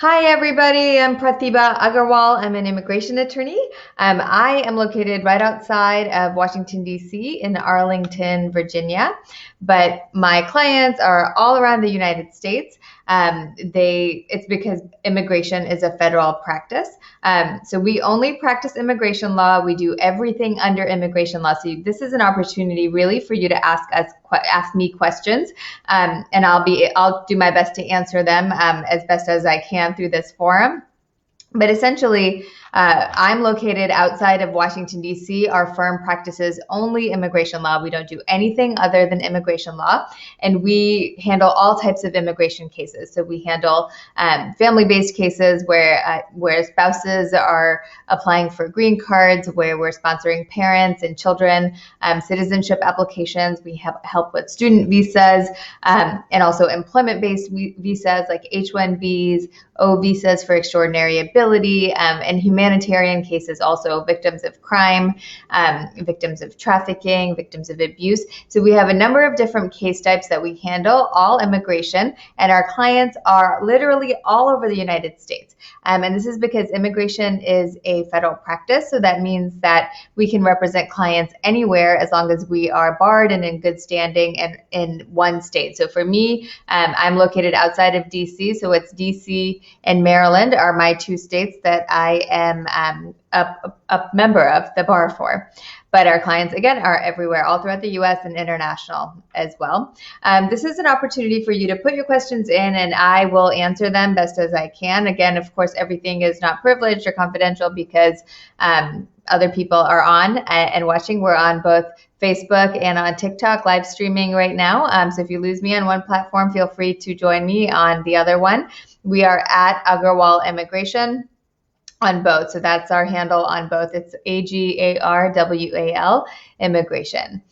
Hi, everybody. I'm Pratibha Agarwal. I'm an immigration attorney. I am located right outside of Washington, D.C. in Arlington, Virginia. But my clients are all around the United States. It's because immigration is a federal practice. So we only practice immigration law. We do everything under immigration law. So this is an opportunity really for you to ask me questions, and I'll do my best to answer them as best as I can through this forum. But essentially, I'm located outside of Washington, D.C. Our firm practices only immigration law. We don't do anything other than immigration law. And we handle all types of immigration cases. So we handle family-based cases where spouses are applying for green cards, where we're sponsoring parents and children, citizenship applications. We have help with student visas, and also employment-based visas like H-1Bs, O visas for extraordinary ability, and humanitarian cases, also victims of crime, victims of trafficking, victims of abuse. So we have a number of different case types that we handle, all immigration, and our clients are literally all over the United States. And this is because immigration is a federal practice, so that means that we can represent clients anywhere as long as we are barred and in good standing and in one state. So for me, I'm located outside of DC, so it's DC and Maryland are my two states that I am a member of the bar for. But our clients, again, are everywhere, all throughout the U.S. and international as well. This is an opportunity for you to put your questions in, and I will answer them best as I can. Again, of course, everything is not privileged or confidential because other people are on and watching. We're on both Facebook and on TikTok live streaming right now. So if you lose me on one platform, feel free to join me on the other one. We are at Agarwal Immigration on both. So that's our handle on both. It's Agarwal Immigration.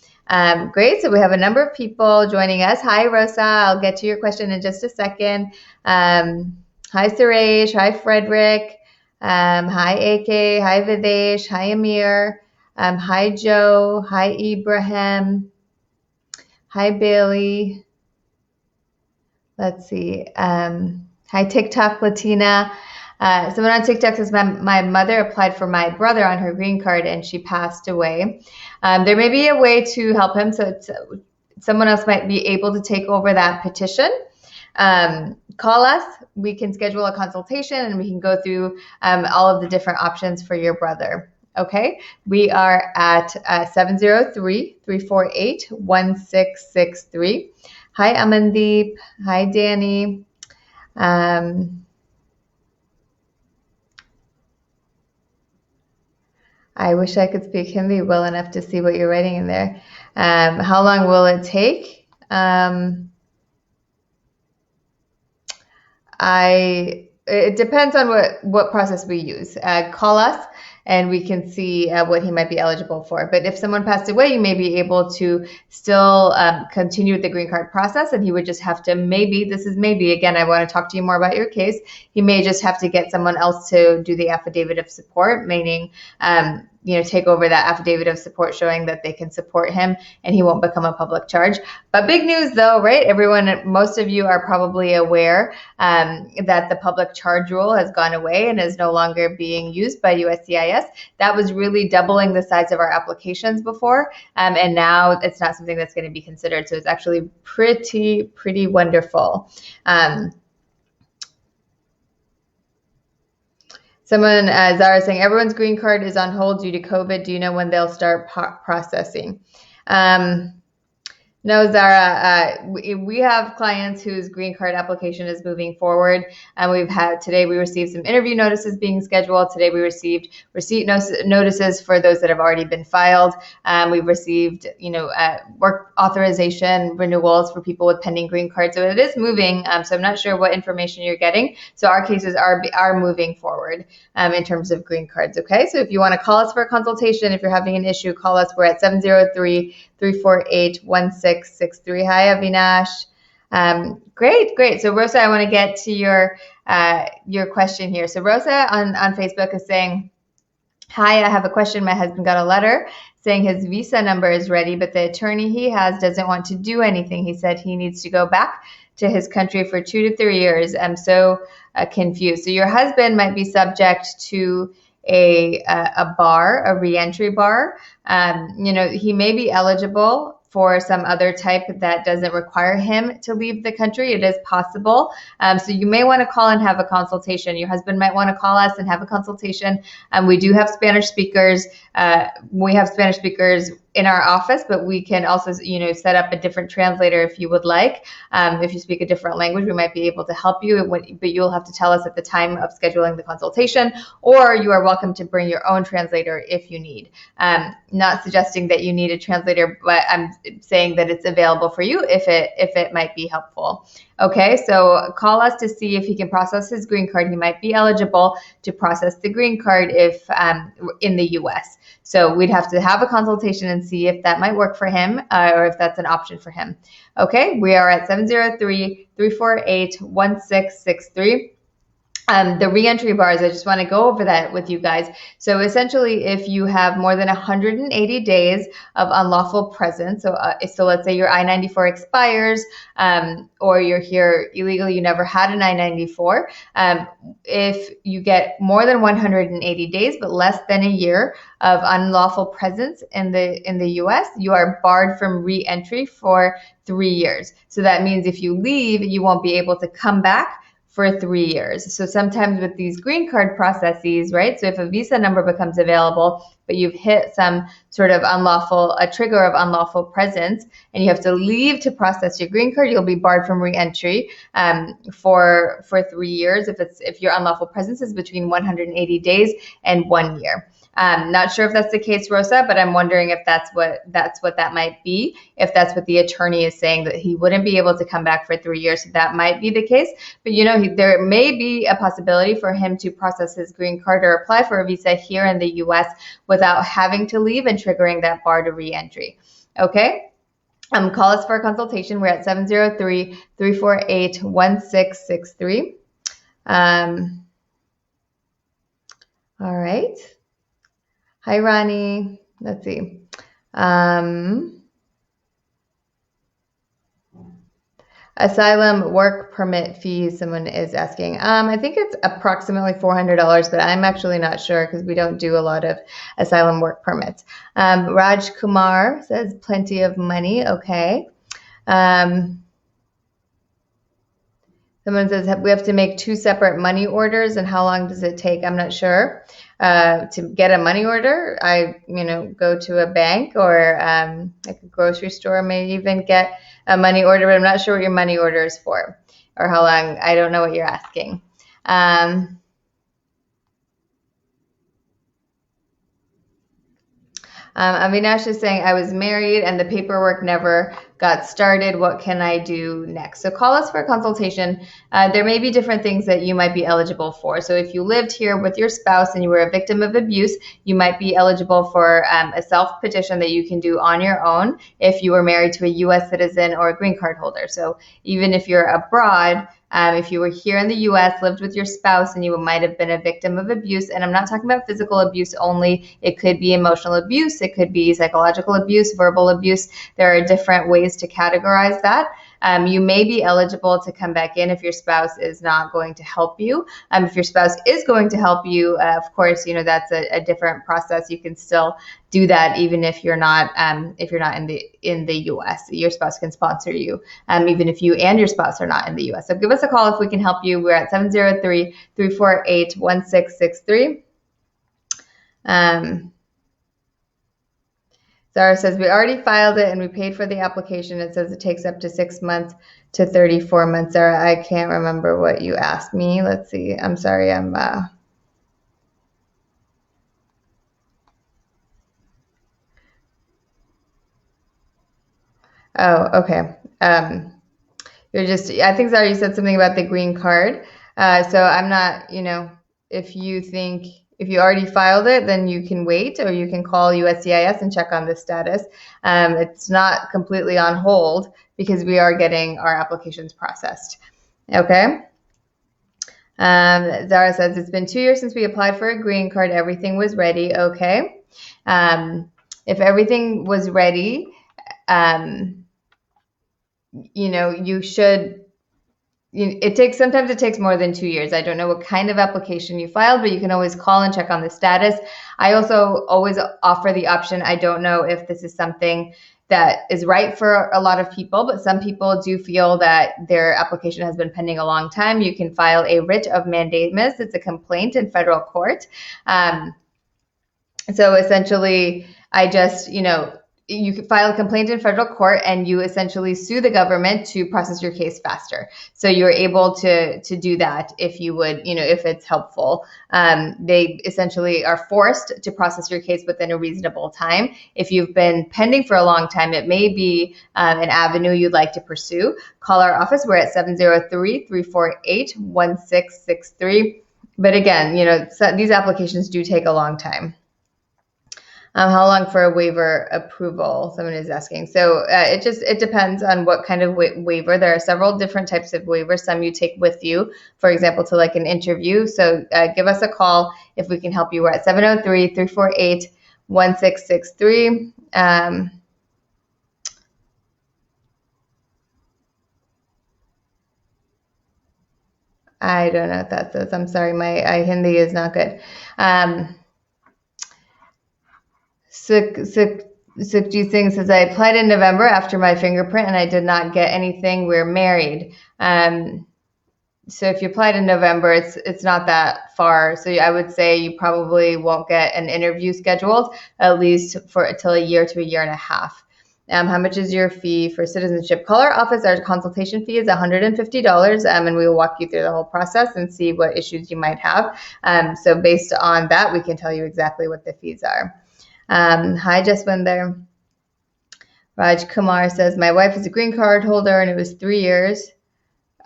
Great. So we have a number of people joining us. Hi, Rosa. I'll get to your question in just a second. Hi, Suresh. Hi, Frederick. Hi, AK. Hi, Videsh. Hi, Amir. Hi, Joe. Hi, Ibrahim. Hi, Bailey. Let's see. Hi, TikTok Latina. Someone on TikTok says, my mother applied for my brother on her green card and she passed away. There may be a way to help him, so someone else might be able to take over that petition. Call us. We can schedule a consultation and we can go through all of the different options for your brother. Okay, we are at 703-348-1663. Hi, Amandeep. Hi, Danny. I wish I could speak Hindi well enough to see what you're writing in there. How long will it take? It depends on what process we use. Call us and we can see what he might be eligible for. But if someone passed away, you may be able to still continue with the green card process, and he would just have to again, I want to talk to you more about your case. He may just have to get someone else to do the affidavit of support, meaning take over that affidavit of support showing that they can support him and he won't become a public charge. But big news though, right? Most of you are probably aware that the public charge rule has gone away and is no longer being used by USCIS. That was really doubling the size of our applications before, and now it's not something that's going to be considered. So it's actually pretty wonderful. Someone, Zara, saying everyone's green card is on hold due to COVID. Do you know when they'll start processing? No, Zara, we have clients whose green card application is moving forward. And today we received some interview notices being scheduled. Today we received receipt notices for those that have already been filed. We've received, work authorization renewals for people with pending green cards. So it is moving. So I'm not sure what information you're getting. So our cases are moving forward in terms of green cards. Okay. So if you want to call us for a consultation, if you're having an issue, call us. We're at 703-348-1663. Hi, Avinash. Great. So Rosa, I want to get to your question here. So Rosa on Facebook is saying, hi, I have a question. My husband got a letter saying his visa number is ready, but the attorney he has doesn't want to do anything. He said he needs to go back to his country for 2 to 3 years. I'm so confused. So your husband might be subject to a bar, a reentry bar. He may be eligible for some other type that doesn't require him to leave the country. It is possible. So you may want to call and have a consultation. Your husband might want to call us and have a consultation. We do have Spanish speakers. We have Spanish speakers in our office, but we can also, set up a different translator if you would like. If you speak a different language, we might be able to help you, but you'll have to tell us at the time of scheduling the consultation, or you are welcome to bring your own translator if you need. Not suggesting that you need a translator, but I'm saying that it's available for you if it might be helpful. Okay, so call us to see if he can process his green card. He might be eligible to process the green card if in the U.S. So we'd have to have a consultation and see if that might work for him or if that's an option for him. Okay, we are at 703-348-1663. The reentry bars, I just want to go over that with you guys. So essentially, if you have more than 180 days of unlawful presence, so let's say your I-94 expires, or you're here illegally, you never had an I-94. If you get more than 180 days, but less than a year of unlawful presence in the U.S., you are barred from reentry for 3 years. So that means if you leave, you won't be able to come back for 3 years. So sometimes with these green card processes, right? So if a visa number becomes available, but you've hit some sort of a trigger of unlawful presence, and you have to leave to process your green card, you'll be barred from reentry for 3 years if your unlawful presence is between 180 days and 1 year. Not sure if that's the case, Rosa, but I'm wondering if that's what that might be. If that's what the attorney is saying, that he wouldn't be able to come back for 3 years, so that might be the case. But there may be a possibility for him to process his green card or apply for a visa here in the U.S. without having to leave and triggering that bar to reentry. Okay. Call us for a consultation. We're at 703-348-1663. All right. Hi, Ronnie. Let's see. Asylum work permit fees, someone is asking. I think it's approximately $400, but I'm actually not sure because we don't do a lot of asylum work permits. Raj Kumar says plenty of money. Okay. Someone says we have to make 2 separate money orders, and how long does it take? I'm not sure. To get a money order, I go to a bank or like a grocery store may even get a money order, but I'm not sure what your money order is for or how long. I don't know what you're asking. Avinash is saying, I was married and the paperwork never got started. What can I do next? So call us for a consultation. There may be different things that you might be eligible for. So if you lived here with your spouse and you were a victim of abuse, you might be eligible for a self-petition that you can do on your own if you were married to a U.S. citizen or a green card holder. So even if you're abroad, if you were here in the U.S., lived with your spouse, and you might have been a victim of abuse, and I'm not talking about physical abuse only, it could be emotional abuse, it could be psychological abuse, verbal abuse. There are different ways to categorize that. You may be eligible to come back in if your spouse is not going to help you. If your spouse is going to help you, of course, that's a different process. You can still do that even if you're not in the U.S. Your spouse can sponsor you, even if you and your spouse are not in the U.S. So give us a call if we can help you. We're at 703-348-1663. Zara says, we already filed it and we paid for the application. It says it takes up to 6 months to 34 months. Zara, I can't remember what you asked me. Let's see. I'm sorry. Oh, okay. I think Zara, you said something about the green card. So I'm not, if you already filed it, then you can wait, or you can call USCIS and check on the status. It's not completely on hold because we are getting our applications processed. Okay. Zara says, it's been 2 years since we applied for a green card. Everything was ready. Okay. If everything was ready, you should sometimes it takes more than 2 years. I don't know what kind of application you filed, but you can always call and check on the status. I also always offer the option. I don't know if this is something that is right for a lot of people, but some people do feel that their application has been pending a long time. You can file a writ of mandamus. It's a complaint in federal court. So essentially, you can file a complaint in federal court and you essentially sue the government to process your case faster. So you're able to do that if you would, if it's helpful. They essentially are forced to process your case within a reasonable time. If you've been pending for a long time, it may be an avenue you'd like to pursue. Call our office. We're at 703-348-1663. But again, these applications do take a long time. How long for a waiver approval? Someone is asking. So it depends on what kind of waiver. There are several different types of waivers. Some you take with you, for example, to like an interview. So give us a call if we can help you. We're at 703-348-1663. I don't know what that says. I'm sorry, my Hindi is not good. Sukhjit Singh says, I applied in November after my fingerprint and I did not get anything. We're married. So if you applied in November, it's not that far. So I would say you probably won't get an interview scheduled, at least till a year to a year and a half. How much is your fee for citizenship? Call our office. Our consultation fee is $150, and we will walk you through the whole process and see what issues you might have. So based on that, we can tell you exactly what the fees are. Hi, Jaswinder. Raj Kumar says, my wife is a green card holder and it was 3 years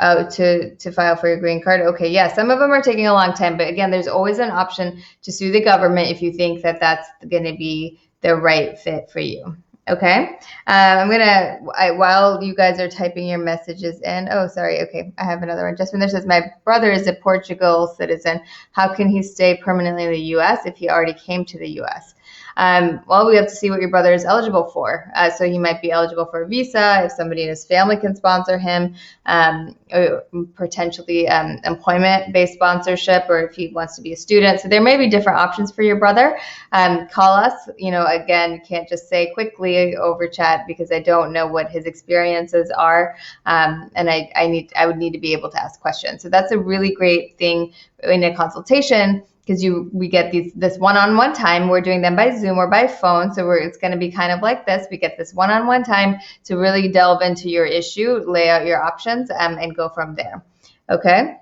to file for your green card. Okay, yeah, some of them are taking a long time, but again, there's always an option to sue the government if you think that that's going to be the right fit for you. Okay, while you guys are typing your messages in, okay, I have another one. Jaswinder says, my brother is a Portugal citizen. How can he stay permanently in the U.S. if he already came to the U.S.? Well, we have to see what your brother is eligible for. So he might be eligible for a visa if somebody in his family can sponsor him, or potentially employment-based sponsorship, or if he wants to be a student. So there may be different options for your brother. Call us. Again, you can't just say quickly over chat because I don't know what his experiences are, and I would need to be able to ask questions. So that's a really great thing in a consultation, because we get this one-on-one time. We're doing them by Zoom or by phone, so it's going to be kind of like this. We get this one-on-one time to really delve into your issue, lay out your options, and go from there. Okay?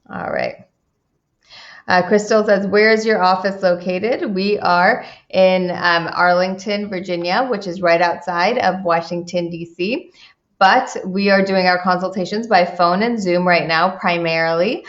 All right. Crystal says, where is your office located? We are in Arlington, Virginia, which is right outside of Washington, D.C., but we are doing our consultations by phone and Zoom right now, primarily.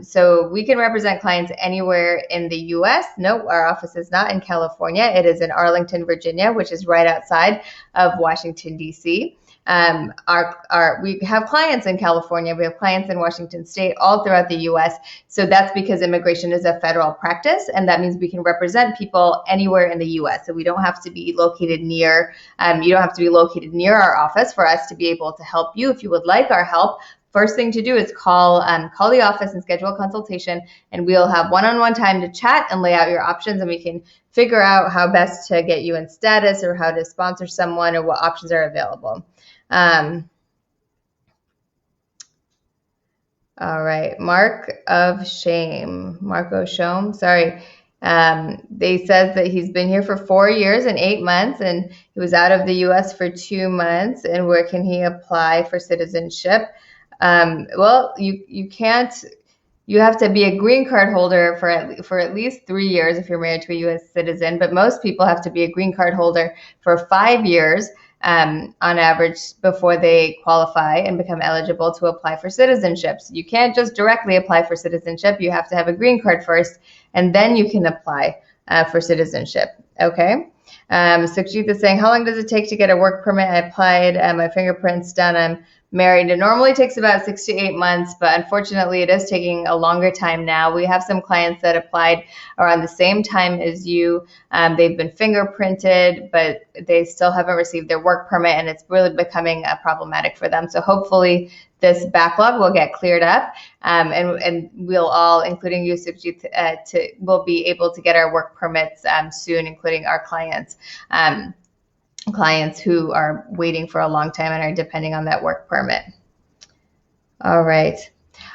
So we can represent clients anywhere in the U.S. No, our office is not in California. It is in Arlington, Virginia, which is right outside of Washington, D.C. We have clients in California, we have clients in Washington State, all throughout the U.S. So that's because immigration is a federal practice, and that means we can represent people anywhere in the U.S. So we don't have to be located near, you don't have to be located near our office for us to be able to help you. If you would like our help, first thing to do is call the office and schedule a consultation, and we'll have one-on-one time to chat and lay out your options, and we can figure out how best to get you in status or how to sponsor someone or what options are available. All right, Marco Shome, sorry. They says that he's been here for 4 years and 8 months, and he was out of the U.S. for 2 months. And where can he apply for citizenship? Well, you can't. You have to be a green card holder for at least 3 years if you're married to a U.S. citizen. But most people have to be a green card holder for 5 years. On average, before they qualify and become eligible to apply for citizenship. So you can't just directly apply for citizenship. You have to have a green card first, and then you can apply for citizenship. Okay. Sukhjit is saying, how long does it take to get a work permit? I applied, my fingerprint's done. I'm married. It normally takes about 6 to 8 months, but unfortunately it is taking a longer time now. We have some clients that applied around the same time as you. They've been fingerprinted, but they still haven't received their work permit, and it's really becoming problematic for them. So hopefully this backlog will get cleared up, and we'll all, including you, Sukhjit, will be able to get our work permits soon, including our clients who are waiting for a long time and are depending on that work permit. All right.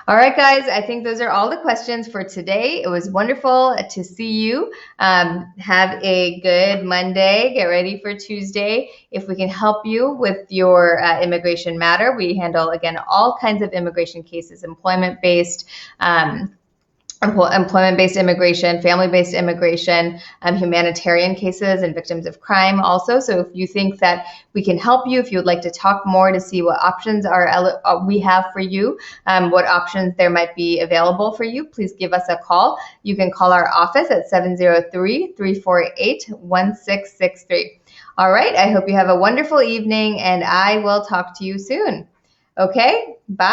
All right, guys, I think those are all the questions for today. It was wonderful to see you. Have a good Monday. Get ready for Tuesday. If we can help you with your immigration matter, we handle, again, all kinds of immigration cases, employment-based immigration, family-based immigration, humanitarian cases, and victims of crime also. So if you think that we can help you, if you would like to talk more to see what options we have for you, what options there might be available for you, please give us a call. You can call our office at 703-348-1663. All right, I hope you have a wonderful evening, and I will talk to you soon. Okay, bye.